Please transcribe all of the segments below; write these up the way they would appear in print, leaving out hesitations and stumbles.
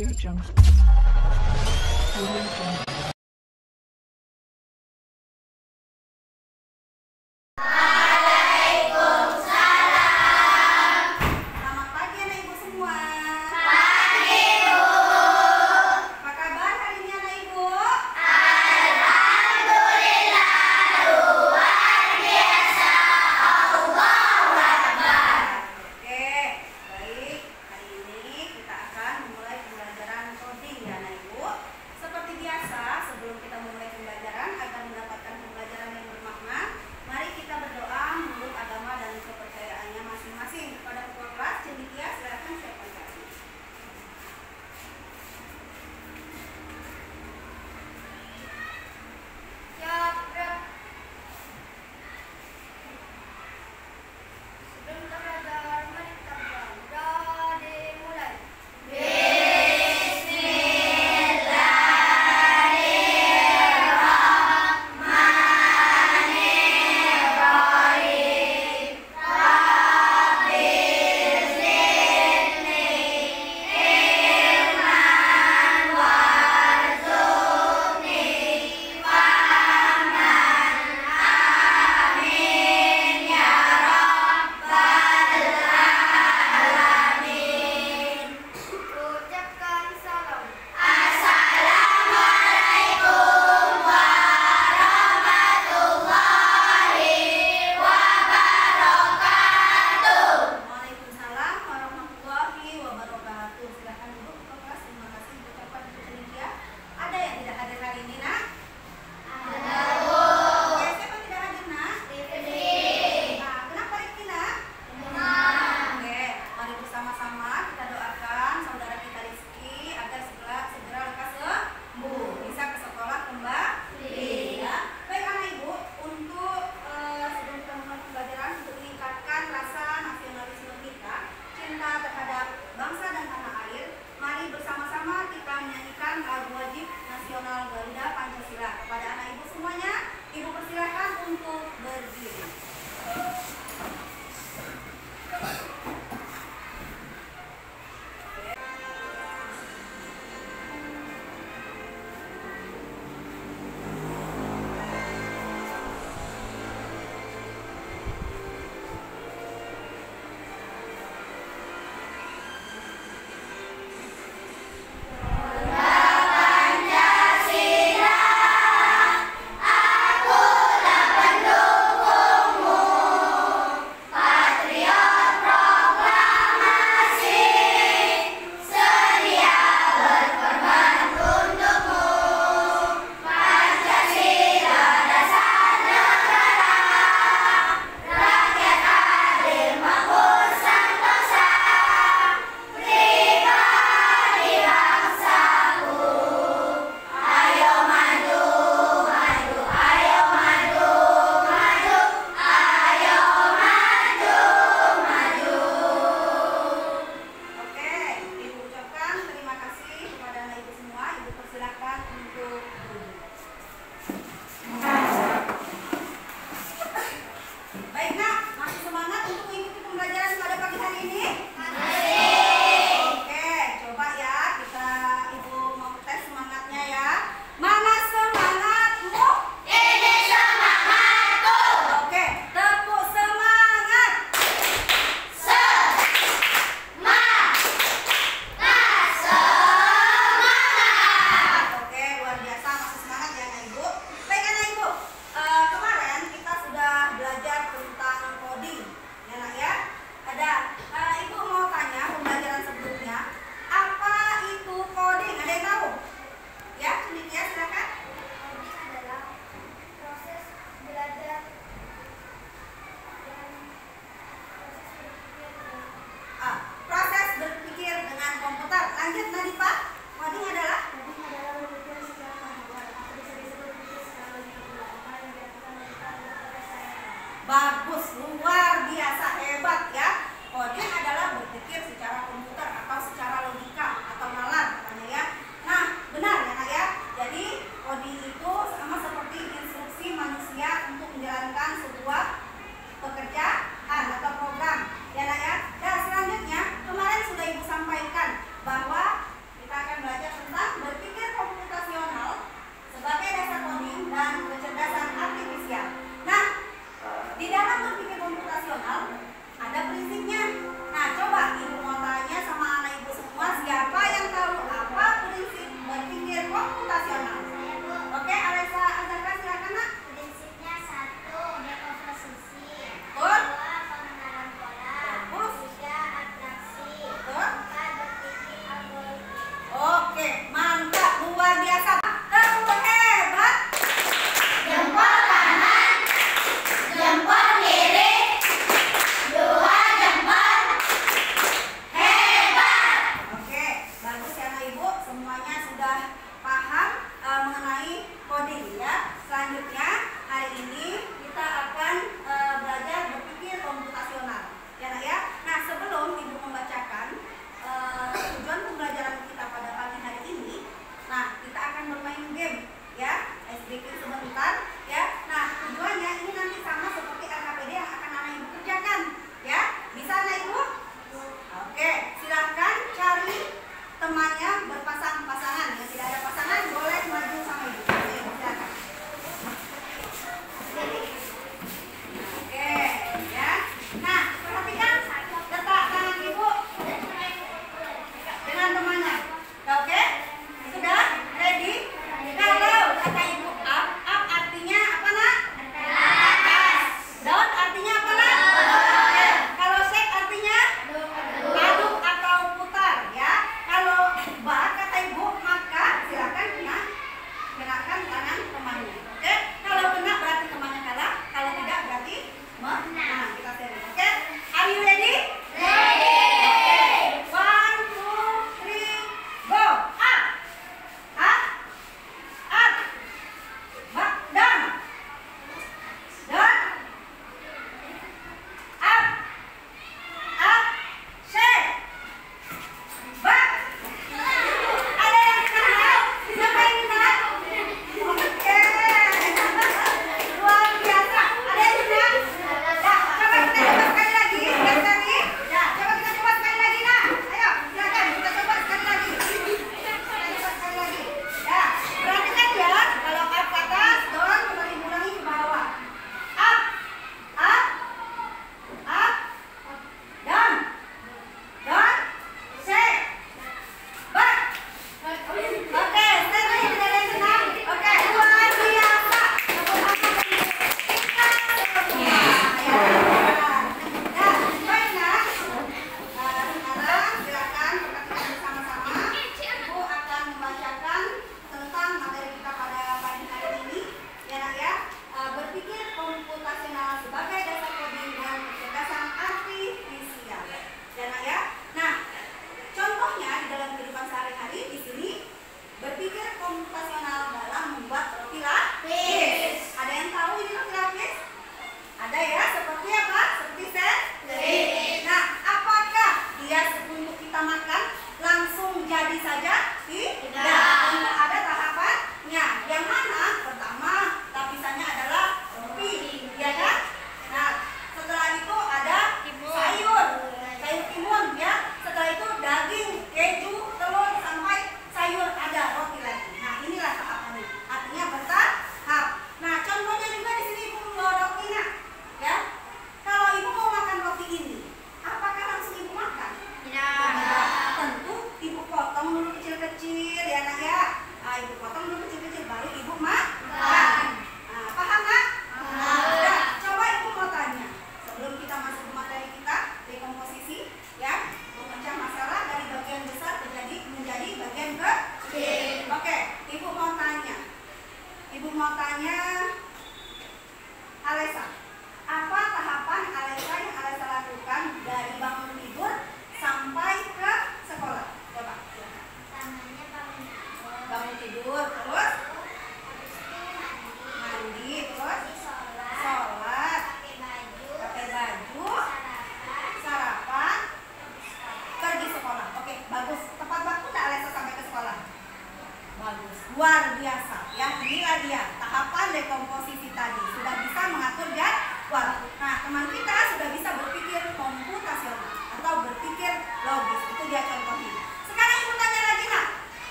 Audio Jungle. Audio Jungle. Bagus, luar biasa, hebat ya. Coding adalah berpikir secara komputer atau secara logika atau nalar katanya ya. Nah, benar ya Nak ya. Jadi coding itu sama seperti instruksi manusia untuk menjalankan sebuah pekerjaan atau program ya Nak ya. Dan selanjutnya kemarin sudah Ibu sampaikan bahwa kita akan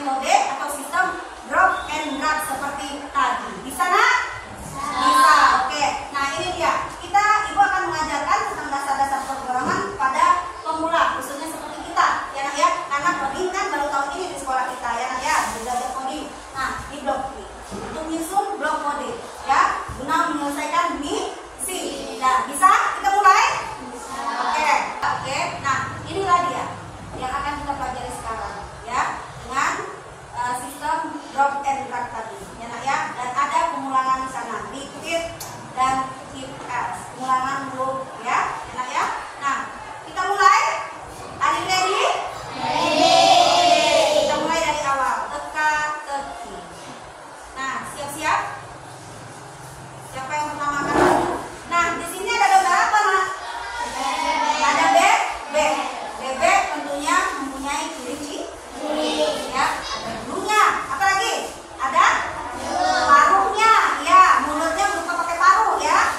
metode atau sistem drop and drag seperti tadi. Bisa nak? Bisa. Oke. Nah ini dia. Ibu akan mengajarkan tentang dasar-dasar pemrograman pada pemula, khususnya seperti kita, ya nak ya. Karena coding kan baru tahun ini di sekolah kita, ya nak ya. Belajar coding. Nah di blok ini untuk menyusun blok kode, ya, guna menyelesaikan misi. Nah bisa kita mulai? Oke. Nah inilah dia yang akan kita pelajari sekarang, ya, dengan sistem drop and drag tadi, ya nak ya. Dan ada pengulangan di sana, repeat dan keep as, pengulangan dulu, ya, nak ya. Nah kita mulai. Are you ready? Kita mulai dari awal, teka-teki. Nah siap-siap. Siapa yang pertama akan? Nah di sini ada gambar apa nak? Ada bebek tentunya mempunyai ciri-ciri, ya. Ada bulunya, apa lagi? Ada paruhnya, ya. Mulutnya berupa pakai paruh, ya.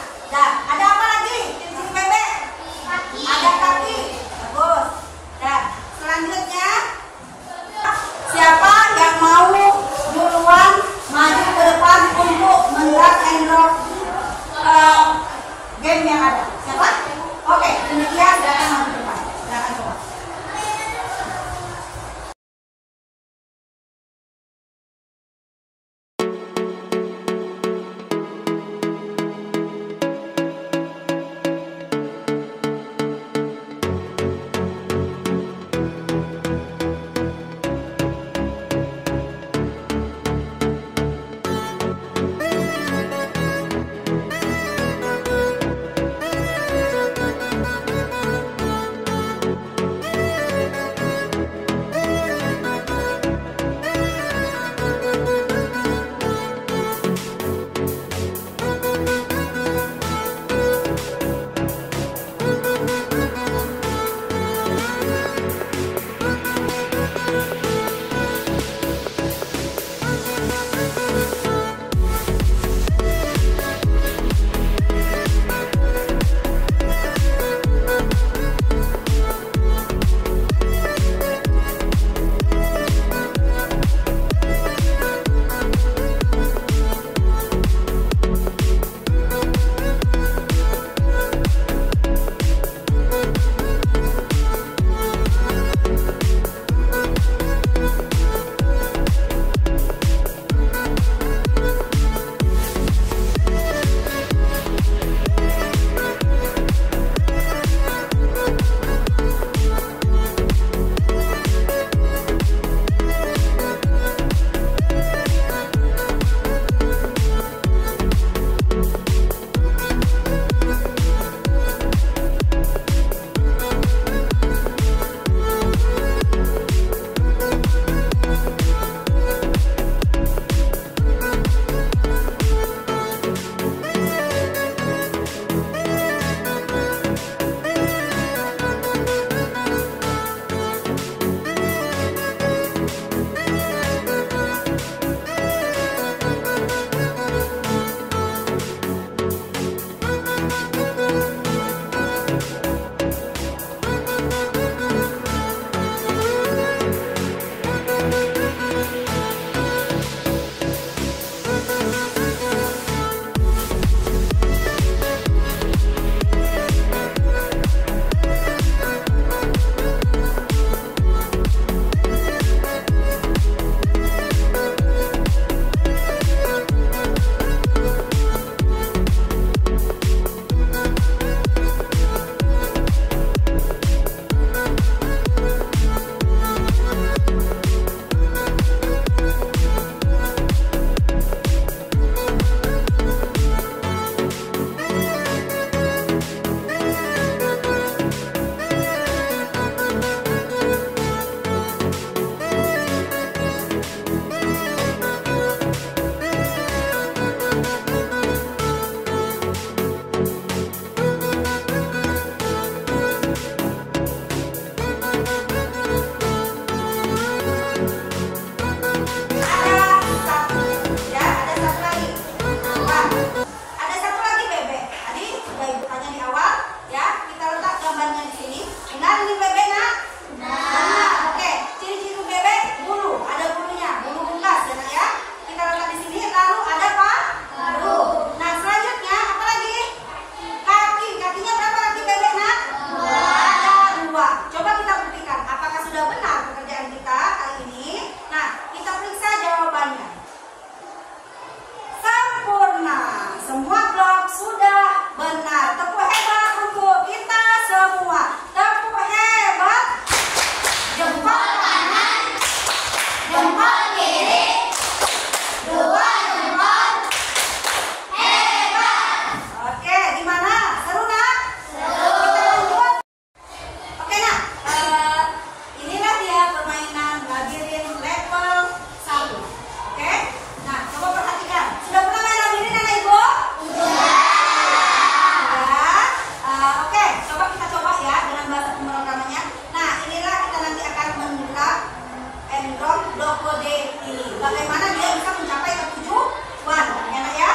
bagaimana dia bisa mencapai ke tujuan, ya nak ya.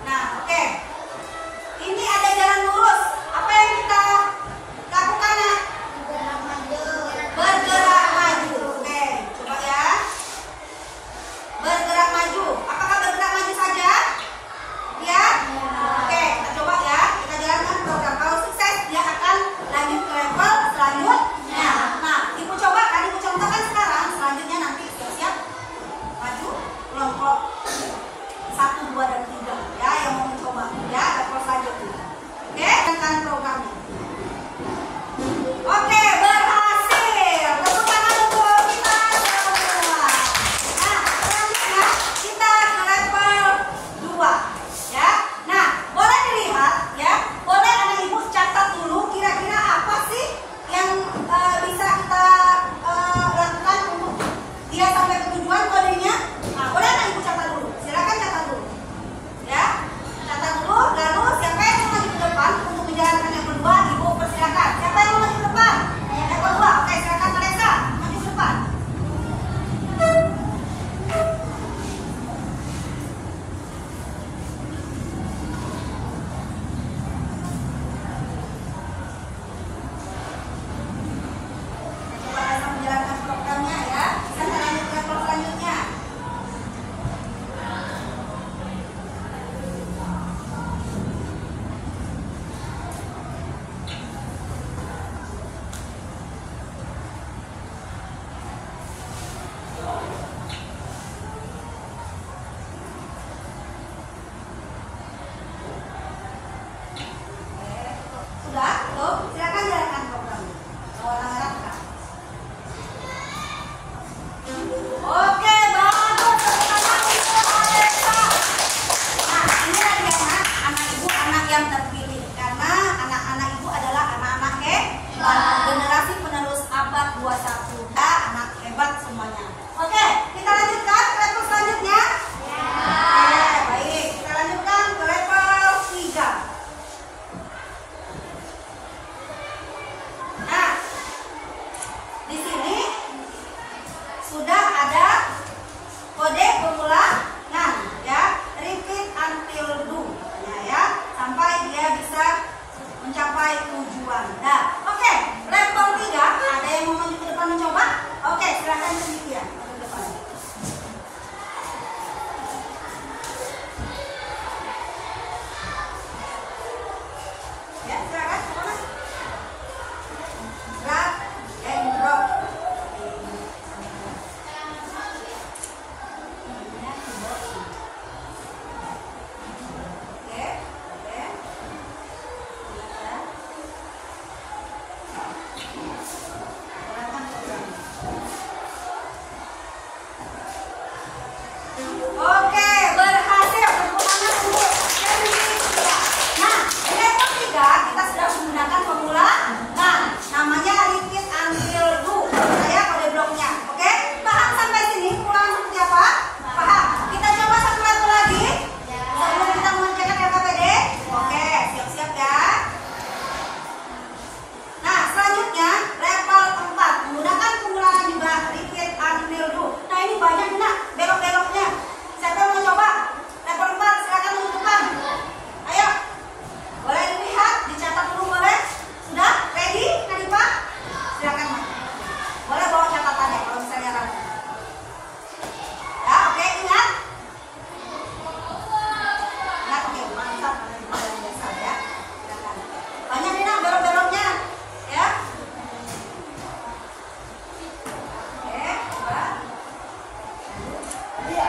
Nah, oke. Ini ada jalan lurus. Apa yang kita lakukan, nak? Bergerak maju. Oke, coba ya. Bergerak maju. Apakah bergerak maju saja? Ya. Oke, kita coba ya. Kita jalankan program. Kalau sukses, dia akan lanjut ke level selanjutnya. Nah, ibu coba kan, ibu contohkan sekarang. Selanjutnya nanti siap-siap maju kelompok 1, 2, dan 3 ya yang mau mencoba ya level selanjutnya. Oke, tekan programnya. Oke, berhasil. Tepuk tangan untuk kita semua. Nah, selanjutnya kita ke level 2 ya. Nah, boleh dilihat ya, boleh anak ibu catat dulu kira-kira apa sih yang bisa kita lakukan untuk dia sampai ke tujuan kodenya. Nah, boleh anak ibu catat dulu. Silakan catat dulu. Ya, catat dulu. Lalu siapa yang mau maju ke depan untuk menjalankan yang kedua, ibu persilakan. Siapa yang mau maju ke depan? Yang kedua, oke, silakan Teresa maju ke depan. Coba Teresa menjalankan programnya ya. Kita lanjut ke level selanjutnya. Sudah? Belum? Silakan jalankan programnya. Warna merah kan? Oke, bagus. Tepuk tangan untuk Teresa. Nah, ini lagi anak ibu, anak yang terpilih karena anak-anak ibu adalah anak-anak hebat, generasi penerus abad 21. Ya, anak hebat semuanya. Oke, kita lanjutkan ke level selanjutnya. Oke, baik. Kita lanjutkan ke level 3. Nah, di sini sudah ada kode pengulangan ya, repeat until do katanya ya, sampai dia bisa mencapai tujuan. Nah, oke, level 3 ada yang mau maju ke depan mencoba? Oke, silakan demikian ke depan. Ya, silakan ke mana? Drag and drop. Oke, oke. Silakan program. Oke, berhasil. Tepuk tangan untuk Cynthia. Nah, di level 3 kita sudah menggunakan pengulangan. Namanya repeat until do. Saya kode bloknya. Oke, paham sampai sini? Pengulangan seperti apa? Paham. Kita coba satu level lagi sebelum kita mengerjakan LKPD. Oke, siap-siap ya. Nah, selanjutnya level 4 menggunakan pengulangan juga repeat until do. Nah, ini banyak nak belok-beloknya. Siapa yang mau coba? Level 4 silakan maju depan. Ayo. Boleh dilihat, dicatat dulu boleh? Sudah? Ready? Nadifa? Silakan maju. Boleh bawa catatannya kalau misalnya ragu. Ya, oke, ingat. Ingat, oke, mantap. Yang biasa ya. Silakan. Banyak nih nak belok-beloknya. Ya. Oke, coba. Iya.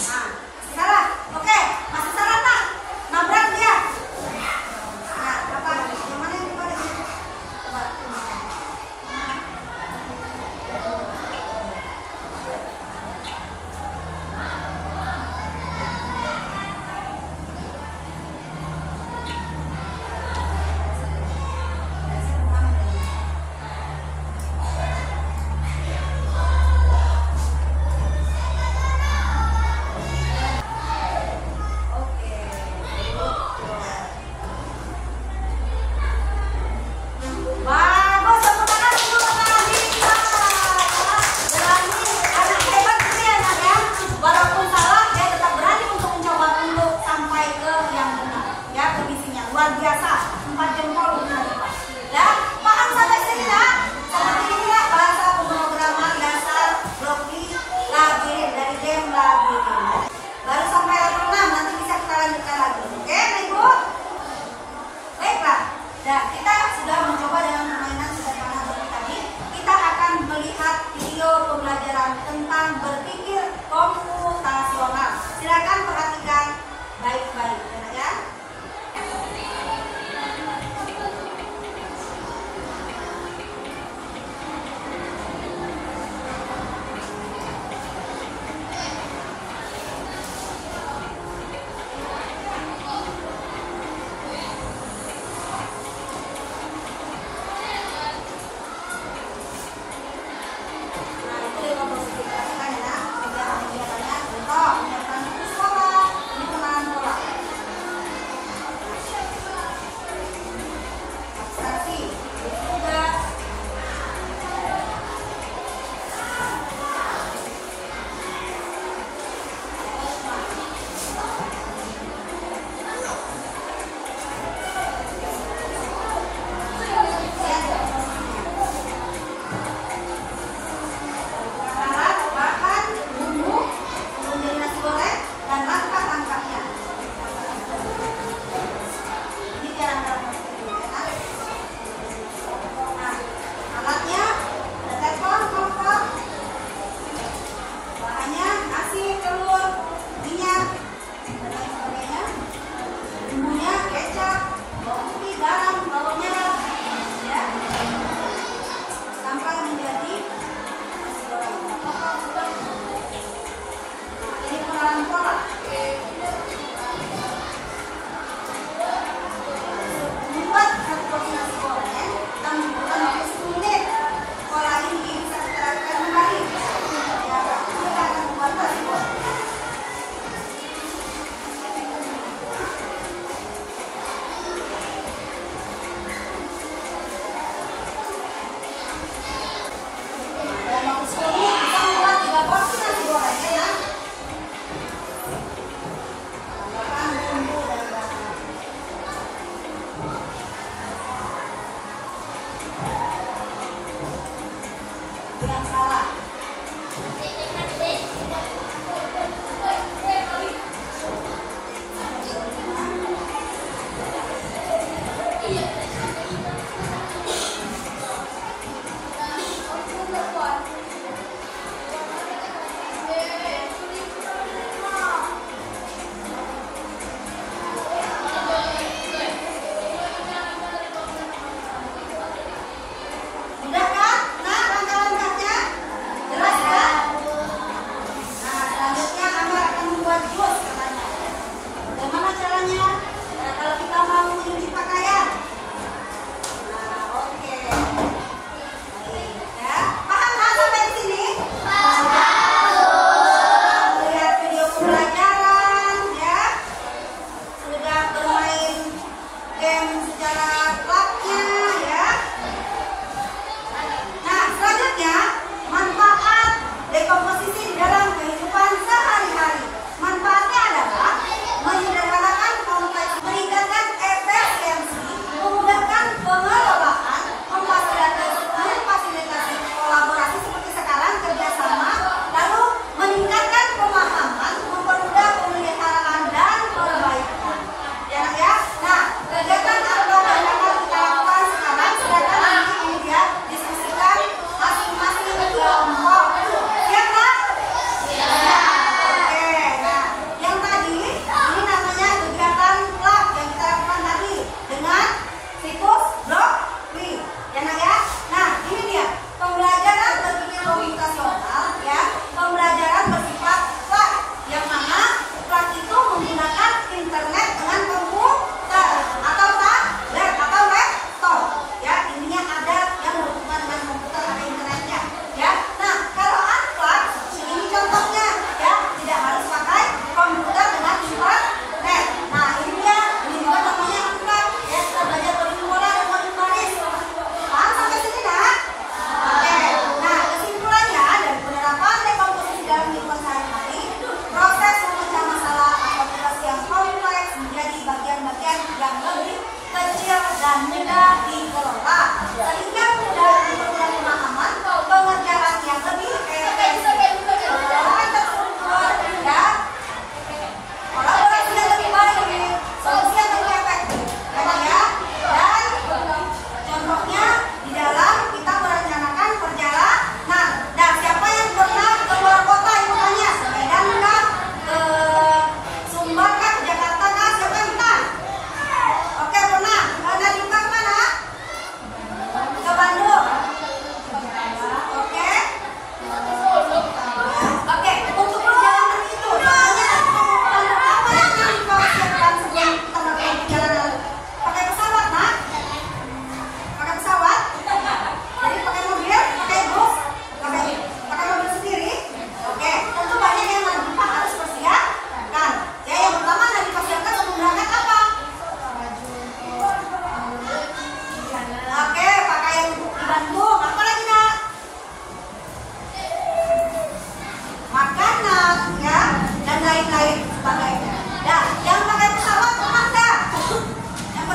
Nah, salah. Oke, masih salah tak? Nabrak dia. luar biasa, 4 jempol benar. Ya, paham sampai sini nak? Seperti inilah bahasa pemrograman dasar Blockly Labirin dari game Labirin. Baru sampai level 6, nanti bisa kita lanjutkan lagi. Oke, Ibu? Baiklah. Nah, kita sudah mencoba dengan permainan sederhana tadi. Kita akan melihat video pembelajaran tentang berpikir komputasional. Silakan perhatikan baik-baik, ya.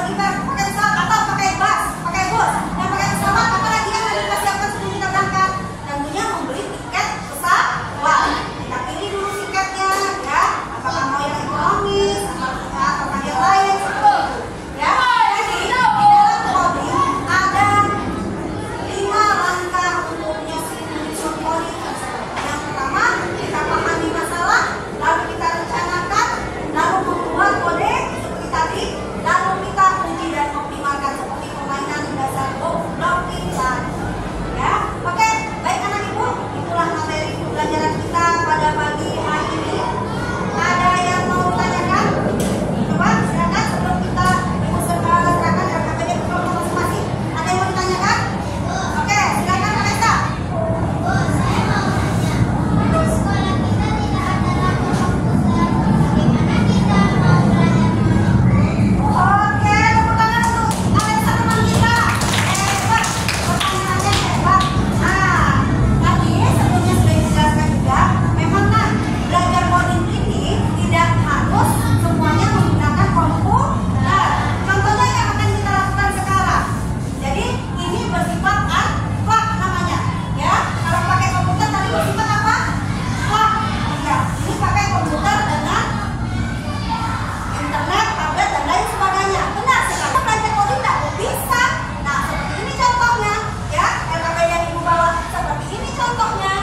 tipe pakai pesawat atau pakai bus, pakai bus, dan pakai pesawat, apalagi yang harus kita siapkan sebelum kita berangkat? Tentunya membeli tiket pesawat. Kita pilih dulu tiketnya, ya. Apakah mau yang ekonomis, apakah yang lain, seperti itu, ya. Jadi di dalam coding ada 5 langkah untuk menyusun coding tersebut. Yang pertama, kita pahami masalah, lalu kita rencanakan, lalu membuat kode seperti tadi, lalu kita uji dan optimalkan seperti permainan dasar blocking tadi. Ya, oke, baik anak ibu, itulah materi pembelajaran kita pada pagi hari ini. Ada yang mau tanyakan? Coba silakan sebelum kita serahkan RKPD ke kelompok masing-masing. Ada yang mau ditanyakan? Oke, silakan Kak Nesta. Di sekolah kita tidak ada lampu komputer. Bagaimana kita mau belajar? Oke, tepuk tangan untuk Alexa teman kita. Hebat, pertanyaannya hebat. Nah, tadi sebelumnya sudah dijelaskan juga, memang kan belajar coding ini tidak harus semuanya menggunakan komputer. Contohnya yang akan kita lakukan sekarang. Jadi ini bersifat unlock namanya, ya. Kalau pakai komputer tadi bersifat apa? Lock. Ya, ini pakai komputer dengan internet, tablet, dan lain sebagainya. Benar sekali. Belajar coding tidak bisa. Nah, seperti ini contohnya, ya. LKPD yang ibu bawa seperti ini contohnya.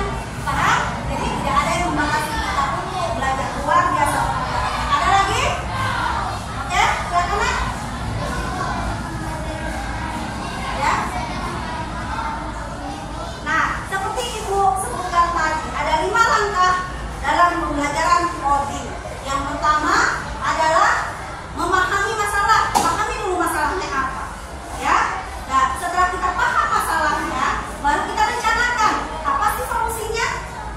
Paham? Jadi tidak ada yang membatasi kita untuk belajar luar biasa. Ada lagi? Oke, silakan Nak. Ya. Nah, seperti ibu sebutkan tadi, ada 5 langkah dalam pembelajaran coding. Yang pertama adalah memahami masalah. Pahami dulu masalahnya apa, ya. Nah, setelah kita paham masalahnya, baru kita rencanakan apa sih solusinya.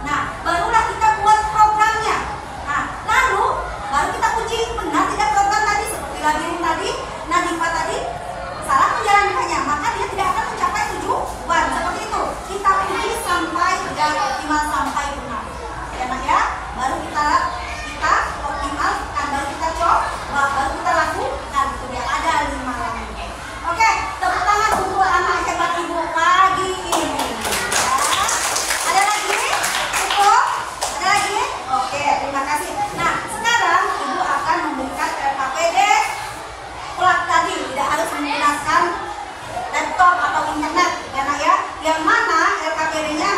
Nah, barulah kita buat programnya. Nah, lalu baru kita uji benar tidak program tadi, seperti labirin tadi, Nadifa tadi salah menjalankannya, maka dia tidak akan mencapai tujuan. Seperti itu. Kita uji sampai optimal, sampai benar. Ya, Nak, ya. Baru kita optimalkan, baru kita coba, baru kita lakukan. Itu dia, ada 5 langkah. Oke, tepuk tangan untuk anak hebat ibu pagi ini. Ya. Ada lagi? Cukup? Ada lagi? Oke, terima kasih. Nah, sekarang ibu akan memberikan LKPD plug tadi, tidak harus menggunakan laptop atau internet, ya Nak, ya. Yang mana LKPD-nya